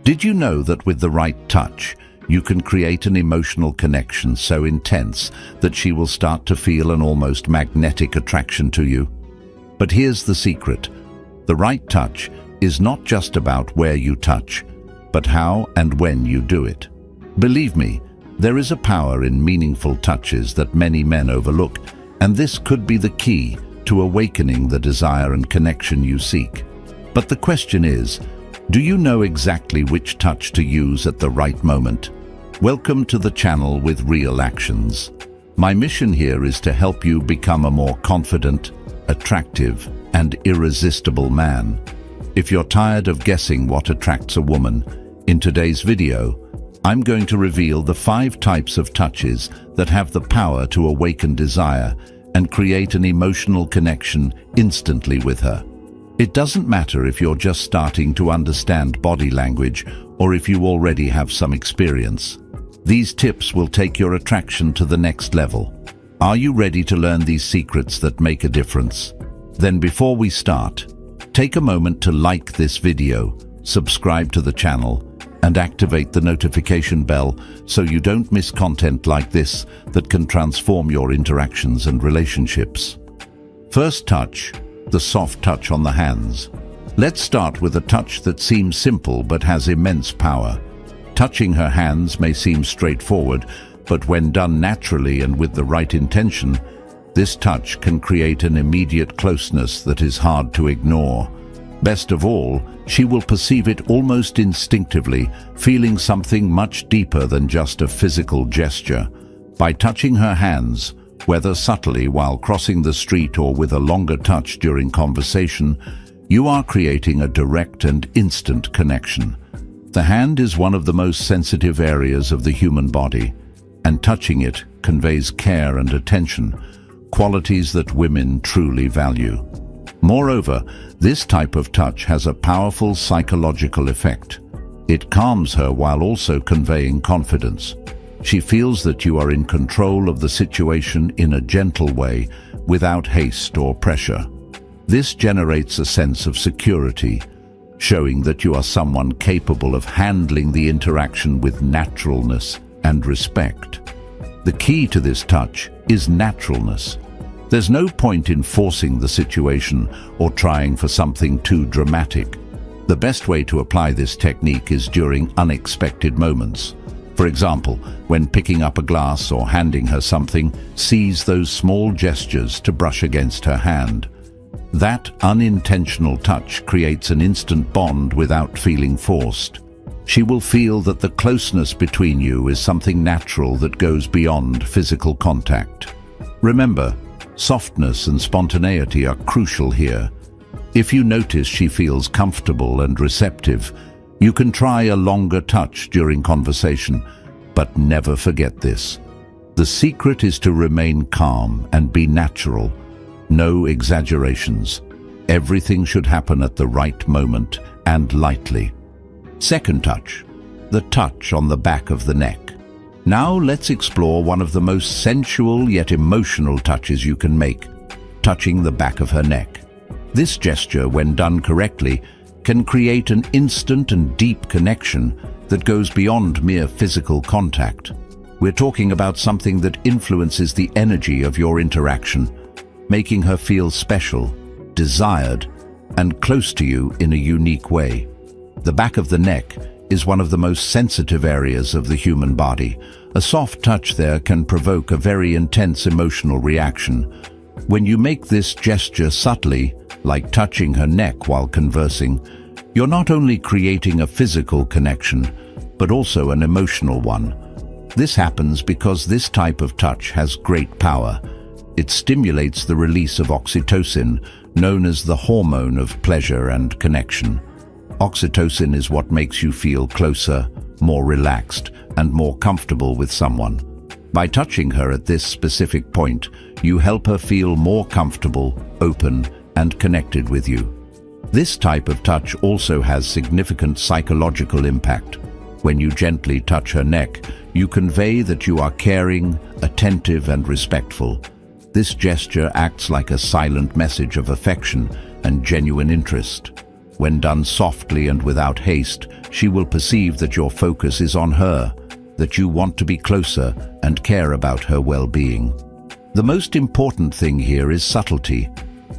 Did you know that with the right touch, you can create an emotional connection so intense that she will start to feel an almost magnetic attraction to you? But here's the secret. The right touch is not just about where you touch, but how and when you do it. Believe me, there is a power in meaningful touches that many men overlook, and this could be the key to awakening the desire and connection you seek. But the question is, do you know exactly which touch to use at the right moment? Welcome to the channel with Real Actions. My mission here is to help you become a more confident, attractive, and irresistible man. If you're tired of guessing what attracts a woman, in today's video, I'm going to reveal the 5 types of touches that have the power to awaken desire and create an emotional connection instantly with her. It doesn't matter if you're just starting to understand body language or if you already have some experience. These tips will take your attraction to the next level. Are you ready to learn these secrets that make a difference? Then before we start, take a moment to like this video, subscribe to the channel, and activate the notification bell so you don't miss content like this that can transform your interactions and relationships. First touch, the soft touch on the hands. Let's start with a touch that seems simple but has immense power. Touching her hands may seem straightforward, but when done naturally and with the right intention, this touch can create an immediate closeness that is hard to ignore. Best of all, she will perceive it almost instinctively, feeling something much deeper than just a physical gesture. By touching her hands, whether subtly while crossing the street or with a longer touch during conversation, you are creating a direct and instant connection. The hand is one of the most sensitive areas of the human body, and touching it conveys care and attention, qualities that women truly value. Moreover, this type of touch has a powerful psychological effect. It calms her while also conveying confidence. She feels that you are in control of the situation in a gentle way, without haste or pressure. This generates a sense of security, showing that you are someone capable of handling the interaction with naturalness and respect. The key to this touch is naturalness. There's no point in forcing the situation or trying for something too dramatic. The best way to apply this technique is during unexpected moments. For example, when picking up a glass or handing her something, seize those small gestures to brush against her hand. That unintentional touch creates an instant bond without feeling forced. She will feel that the closeness between you is something natural that goes beyond physical contact. Remember, softness and spontaneity are crucial here. If you notice she feels comfortable and receptive, you can try a longer touch during conversation, but never forget this. The secret is to remain calm and be natural. No exaggerations. Everything should happen at the right moment and lightly. Second touch, the touch on the back of the neck. Now let's explore one of the most sensual yet emotional touches you can make, touching the back of her neck. This gesture, when done correctly, can create an instant and deep connection that goes beyond mere physical contact. We're talking about something that influences the energy of your interaction, making her feel special, desired, and close to you in a unique way. The back of the neck is one of the most sensitive areas of the human body. A soft touch there can provoke a very intense emotional reaction. When you make this gesture subtly, like touching her neck while conversing, you're not only creating a physical connection, but also an emotional one. This happens because this type of touch has great power. It stimulates the release of oxytocin, known as the hormone of pleasure and connection. Oxytocin is what makes you feel closer, more relaxed, and more comfortable with someone. By touching her at this specific point, you help her feel more comfortable, open, and connected with you. This type of touch also has significant psychological impact. When you gently touch her neck, you convey that you are caring, attentive, and respectful. This gesture acts like a silent message of affection and genuine interest. When done softly and without haste, she will perceive that your focus is on her, that you want to be closer and care about her well-being. The most important thing here is subtlety.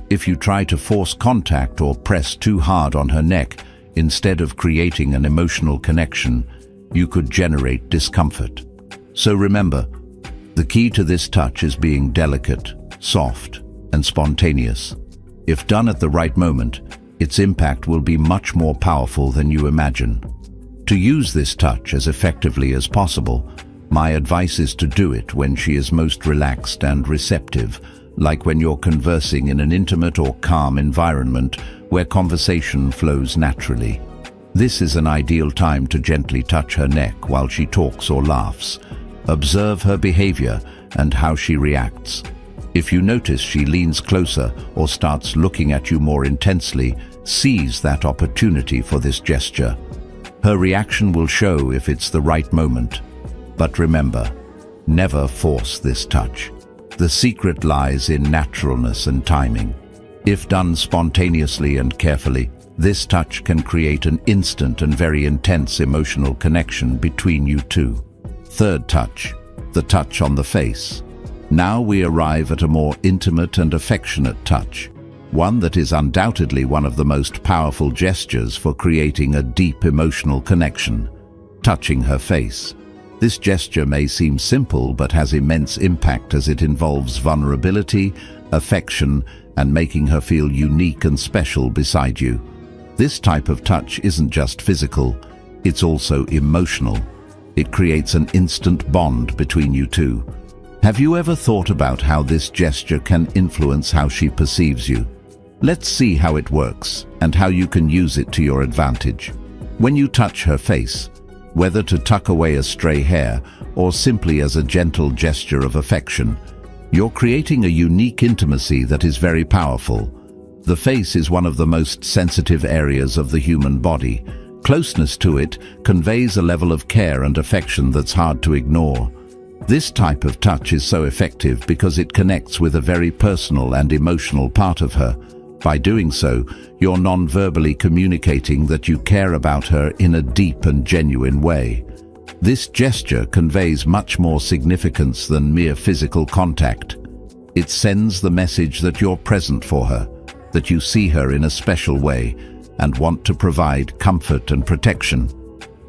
If you try to force contact or press too hard on her neck, instead of creating an emotional connection, you could generate discomfort. So remember, the key to this touch is being delicate, soft, and spontaneous. If done at the right moment, its impact will be much more powerful than you imagine. To use this touch as effectively as possible, my advice is to do it when she is most relaxed and receptive, like when you're conversing in an intimate or calm environment where conversation flows naturally. This is an ideal time to gently touch her neck while she talks or laughs. Observe her behavior and how she reacts. If you notice she leans closer or starts looking at you more intensely, seize that opportunity for this gesture. Her reaction will show if it's the right moment. But remember, never force this touch. The secret lies in naturalness and timing. If done spontaneously and carefully, this touch can create an instant and very intense emotional connection between you two. Third touch, the touch on the face. Now we arrive at a more intimate and affectionate touch, one that is undoubtedly one of the most powerful gestures for creating a deep emotional connection: touching her face. This gesture may seem simple but has immense impact as it involves vulnerability, affection, and making her feel unique and special beside you. This type of touch isn't just physical, it's also emotional. It creates an instant bond between you two. Have you ever thought about how this gesture can influence how she perceives you? Let's see how it works and how you can use it to your advantage. When you touch her face, whether to tuck away a stray hair or simply as a gentle gesture of affection, you're creating a unique intimacy that is very powerful. The face is one of the most sensitive areas of the human body. Closeness to it conveys a level of care and affection that's hard to ignore. This type of touch is so effective because it connects with a very personal and emotional part of her. By doing so, you're non-verbally communicating that you care about her in a deep and genuine way. This gesture conveys much more significance than mere physical contact. It sends the message that you're present for her, that you see her in a special way, and want to provide comfort and protection.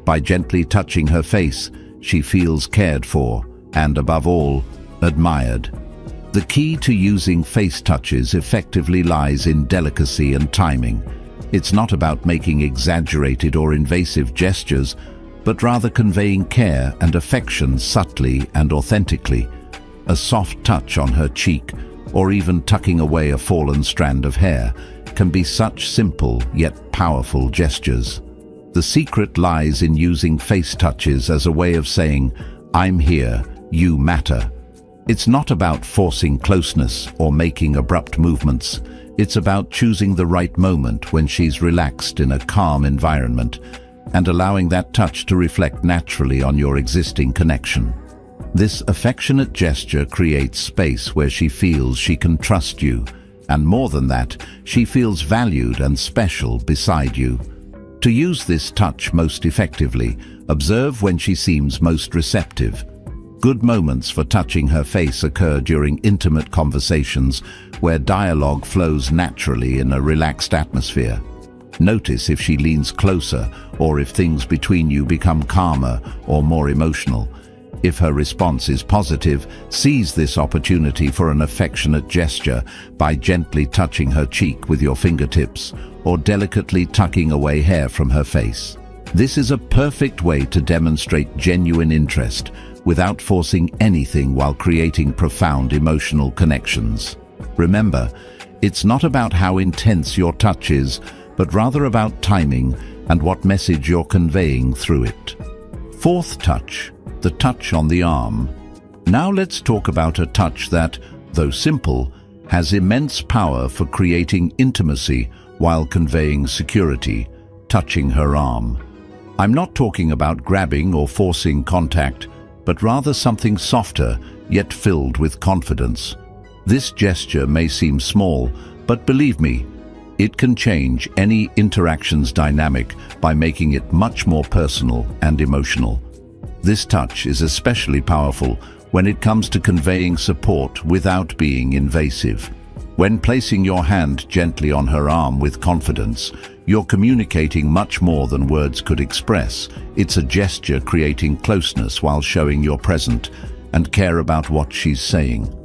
By gently touching her face, she feels cared for and, above all, admired. The key to using face touches effectively lies in delicacy and timing. It's not about making exaggerated or invasive gestures, but rather conveying care and affection subtly and authentically. A soft touch on her cheek, or even tucking away a fallen strand of hair, can be such simple yet powerful gestures. The secret lies in using face touches as a way of saying, "I'm here, you matter." It's not about forcing closeness or making abrupt movements. It's about choosing the right moment when she's relaxed in a calm environment and allowing that touch to reflect naturally on your existing connection. This affectionate gesture creates space where she feels she can trust you, and more than that, she feels valued and special beside you. To use this touch most effectively, observe when she seems most receptive. Good moments for touching her face occur during intimate conversations where dialogue flows naturally in a relaxed atmosphere. Notice if she leans closer or if things between you become calmer or more emotional. If her response is positive, seize this opportunity for an affectionate gesture by gently touching her cheek with your fingertips or delicately tucking away hair from her face. This is a perfect way to demonstrate genuine interest without forcing anything while creating profound emotional connections. Remember, it's not about how intense your touch is, but rather about timing and what message you're conveying through it. Fourth touch, the touch on the arm. Now let's talk about a touch that, though simple, has immense power for creating intimacy while conveying security: touching her arm. I'm not talking about grabbing or forcing contact, but rather something softer, yet filled with confidence. This gesture may seem small, but believe me, It can change any interaction's dynamic by making it much more personal and emotional. This touch is especially powerful when it comes to conveying support without being invasive. When placing your hand gently on her arm with confidence, you're communicating much more than words could express. It's a gesture creating closeness while showing you're present and care about what she's saying.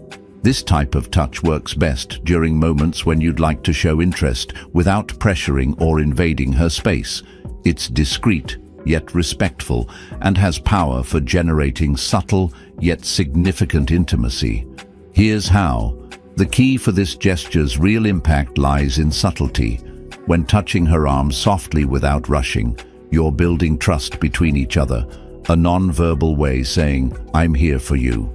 This type of touch works best during moments when you'd like to show interest without pressuring or invading her space. It's discreet, yet respectful, and has power for generating subtle, yet significant intimacy. Here's how. The key for this gesture's real impact lies in subtlety. When touching her arm softly without rushing, you're building trust between each other, a non-verbal way saying, "I'm here for you."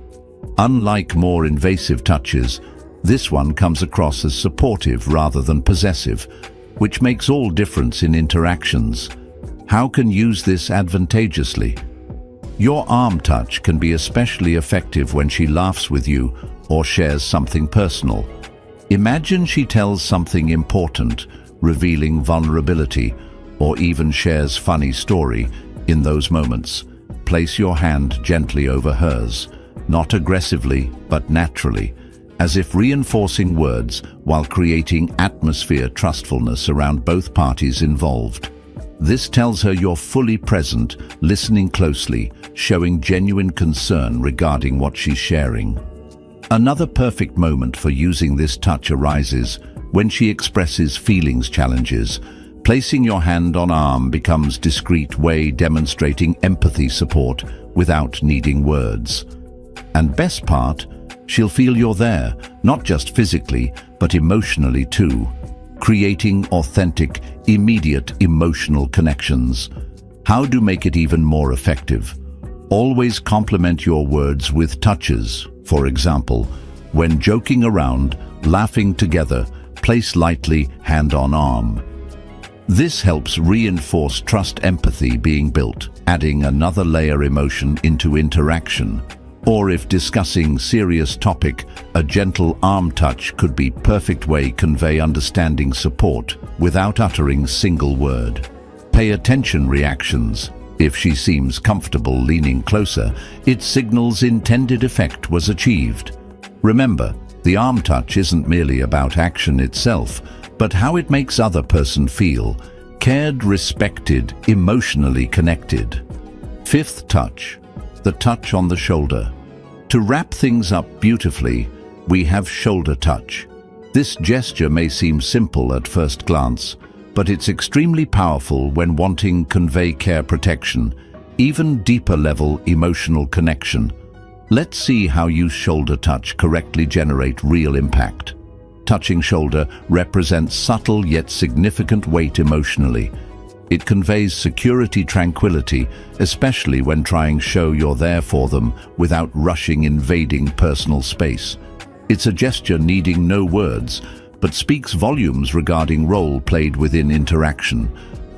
Unlike more invasive touches, this one comes across as supportive rather than possessive, which makes all difference in interactions. How can you use this advantageously? Your arm touch can be especially effective when she laughs with you or shares something personal. Imagine she tells something important, revealing vulnerability, or even shares funny story. In those moments, place your hand gently over hers, not aggressively, but naturally, as if reinforcing words while creating atmosphere trustfulness around both parties involved. This tells her you're fully present, listening closely, showing genuine concern regarding what she's sharing. Another perfect moment for using this touch arises when she expresses feelings challenges. Placing your hand on arm becomes a discreet way demonstrating empathy support without needing words. And best part, she'll feel you're there, not just physically, but emotionally too, creating authentic, immediate emotional connections. How to make it even more effective? Always complement your words with touches. For example, when joking around, laughing together, place lightly hand on arm. This helps reinforce trust empathy being built, adding another layer emotion into interaction. Or if discussing serious topic, a gentle arm touch could be perfect way convey understanding support without uttering single word. Pay attention reactions. If she seems comfortable leaning closer, it signals intended effect was achieved. Remember, the arm touch isn't merely about action itself, but how it makes other person feel, cared, respected, emotionally connected. Fifth touch, the touch on the shoulder. To wrap things up beautifully, we have shoulder touch. This gesture may seem simple at first glance, but it's extremely powerful when wanting convey care, protection, even deeper level emotional connection. Let's see how you shoulder touch correctly generate real impact. Touching shoulder represents subtle yet significant weight emotionally. It conveys security, tranquility, especially when trying to show you're there for them without rushing, invading personal space. It's a gesture needing no words, but speaks volumes regarding role played within interaction.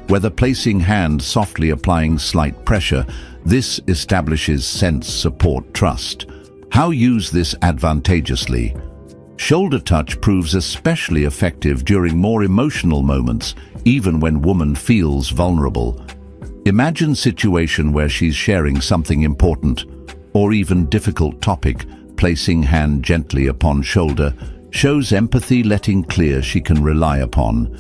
Whether placing hand softly applying slight pressure, this establishes sense, support, trust. How use this advantageously? Shoulder touch proves especially effective during more emotional moments, even when woman feels vulnerable. Imagine situation where she's sharing something important, or even difficult topic. Placing hand gently upon shoulder shows empathy, letting clear she can rely upon.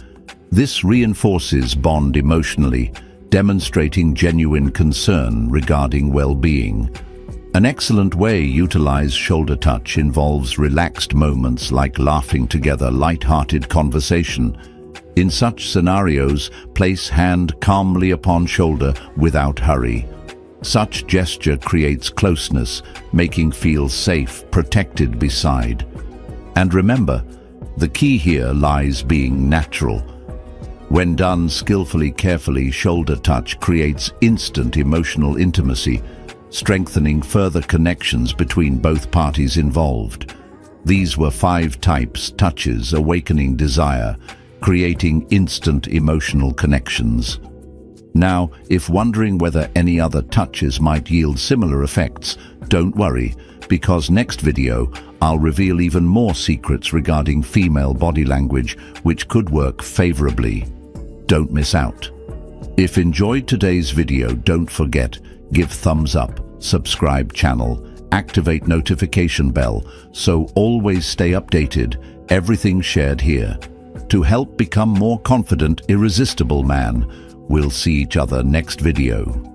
This reinforces bond emotionally, demonstrating genuine concern regarding well-being. An excellent way to utilize shoulder touch involves relaxed moments like laughing together, light-hearted conversation. In such scenarios, place hand calmly upon shoulder without hurry. Such gesture creates closeness, making feel safe, protected beside. And remember, the key here lies being natural. When done skillfully, carefully, shoulder touch creates instant emotional intimacy, strengthening further connections between both parties involved. These were 5 types touches awakening desire, creating instant emotional connections. Now, if wondering whether any other touches might yield similar effects, don't worry, because next video I'll reveal even more secrets regarding female body language which could work favorably. Don't miss out. If enjoyed today's video, don't forget, give thumbs up, subscribe channel, activate notification bell, so always stay updated, everything shared here. To help become more confident, irresistible man. We'll see each other next video.